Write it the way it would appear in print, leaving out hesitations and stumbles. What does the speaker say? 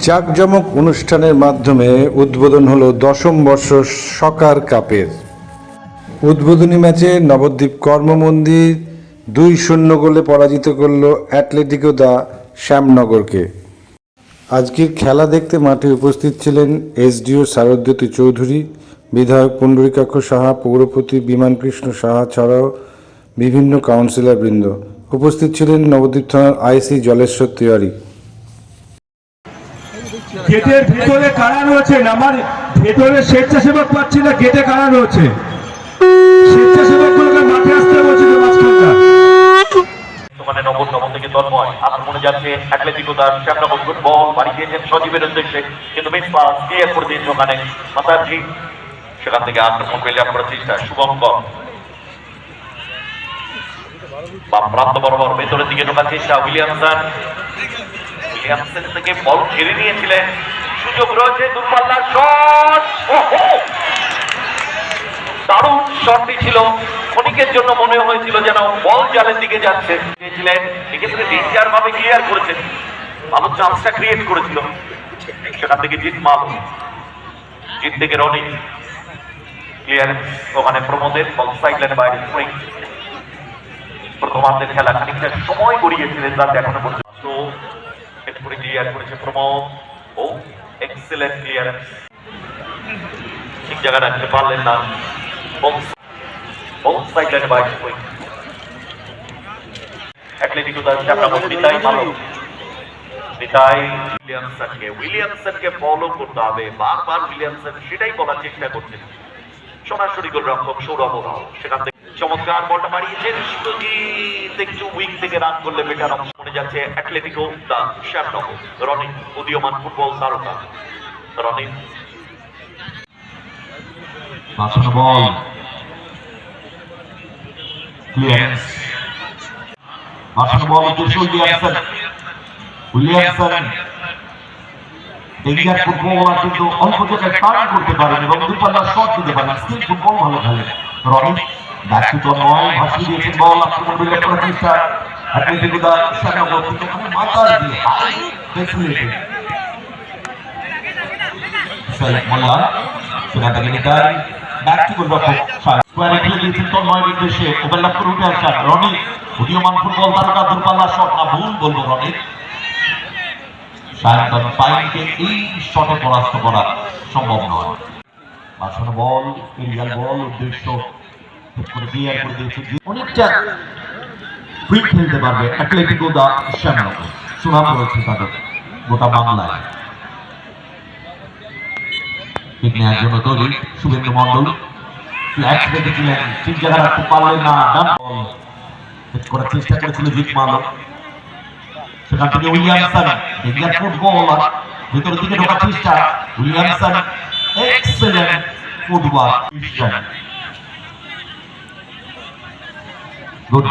জাঁকজমক অনুষ্ঠানের মাধ্যমে উদ্বোধন হলো দশম বর্ষ সকার কাপের। উদ্বোধনী ম্যাচে নবদ্বীপ কর্মমন্দির 2-0 গোলে পরাজিত করল অ্যাটলেটিকো দা শ্যামনগরকে। আজকের খেলা দেখতে মাঠে উপস্থিত ছিলেন এসডিও শারদ্বতী চৌধুরী, বিধায়ক পুণ্ডরীকাক্ষ সাহা, পৌরপতি বিমানকৃষ্ণ সাহা ছাড়াও বিভিন্ন কাউন্সিলরবৃন্দ। উপস্থিত ছিলেন নবদ্বীপ থানার আইসি জলেশ্বর তিওয়ারি। গেটের ভিতরে কারা রয়েছেন? আমার ভেতরে স্বেচ্ছাসেবক পাচ্ছি না, গেটে কারা রয়েছে? স্বেচ্ছাসেবকগুলোকে মাঠে আসতে বলছি তো মাঝখানটা। মানে নবম থেকে তন্ময় আক্রমণে যাচ্ছে অ্যাটলেটিকো দা শ্যামনগর। ফুটবল বাড়ি দিয়েছেন সজীবের উদ্দেশ্যে, কিন্তু মিস পাস ক্লিয়ার করে দিয়েছে ওখানে মাতাজি। সেখান থেকে আক্রমণ পেলে করার চেষ্টা শুভঙ্কর, বাম প্রান্ত বরাবর ভেতরের দিকে ঢোকার চেষ্টা উইলিয়ামসন থেকে বল ঘিরে নিয়েছিলেন। সুযোগ রয়েছে, দূরপাল্লার শট, দারুণ শটটি ছিল। ক্ষণিকের জন্য মনে হয়েছিল যেন বল জালের দিকে যাচ্ছে। এক্ষেত্রে ডেঞ্জার ভাবে ক্লিয়ার করেছেন, ভালো চান্সটা ক্রিয়েট করেছিল। সেখান থেকে জিত মাল, জিত থেকে রনি ক্লিয়ারেন্স ওখানে প্রমোদের বল সাইডলাইনের বাইরে। প্রথমার্ধের খেলা খানিকটা সময় গড়িয়েছিলেন তার এখনো পর্যন্ত। এরপরে ক্লিয়ার করেছে প্রমোদ। ও এক্সেলেন্ট ক্লিয়ারেন্স, ঠিক জায়গা রাখতে পারলেন না। সাইডলাইনের বাইরে অ্যাটলেটিকো দা শ্যামনগর বিদায় মাল। বিদায় উইলিয়ামসনকে ফলো করতে হবে। বারবার উইলিয়ামসন সেটাই বলার চেষ্টা করছেন। সরাসরি গোলরক্ষক সৌরভ রাও সেখান থেকে চমৎকার বলটা মারিয়েছেন। একটু উইং থেকে রান করলে বেটার মনে যাচ্ছে অ্যাটলেটিকো দা শ্যামনগর। রনি উদীয়মান ফুটবল তারকা রনি বল ক্লিয়ারেন্স, বল উইলিয়ামসন ডেঞ্জার ফুটবলার, কিন্তু অল্প জায়গায় টার্ন করতে পারেন এবং দুপাল্লা শট দিতে পারেন। স্কিল ফুটবল ভালো খেলেন রনি। ব্যক্তিত্ব নয়, ভাসিয়ে দিয়েছেন বল। আক্রমণ বিরাট করার চেষ্টা অ্যাটলেটিকো দা শ্যামনগর, কিন্তু মাথার দিয়ে মোল্লা সেখান থেকে নিতাই ব্যক্তিগত স্কোয়ারে খেলে দিয়েছেন তন্ময় নির্দেশে। ওভারল্যাপ করে উঠে আসা রনি, উদীয়মান ফুটবল তারকা, দূরপাল্লা শট না ভুল বলবো রনি। সায়ন্তন পাইনকে এই শটে পরাস্ত করা সম্ভব নয়। বাসন বল, এরিয়াল বল, উদ্দেশ্য করে ক্লিয়ার করে দিয়েছে। অনেকটা ফ্রি খেলতে পারবে অ্যাটলেটিকো দা শ্যামনগর, সুনাম রয়েছে তাদের গোটা বাংলায়। ঠিক নেওয়ার জন্য তৈরি শুভেন্দু মন্ডল, ফ্ল্যাট রেখেছিলেন, ঠিক জায়গা রাখতে পারলেন না। ডান বল করার চেষ্টা করেছিল জিত মালো। সেখান থেকে উইলিয়ামসন ডেঞ্জার ফুটবল, ভিতরের দিকে ঢোকার চেষ্টা উইলিয়ামসন, এক্সেলেন্ট ফুটবল, গুড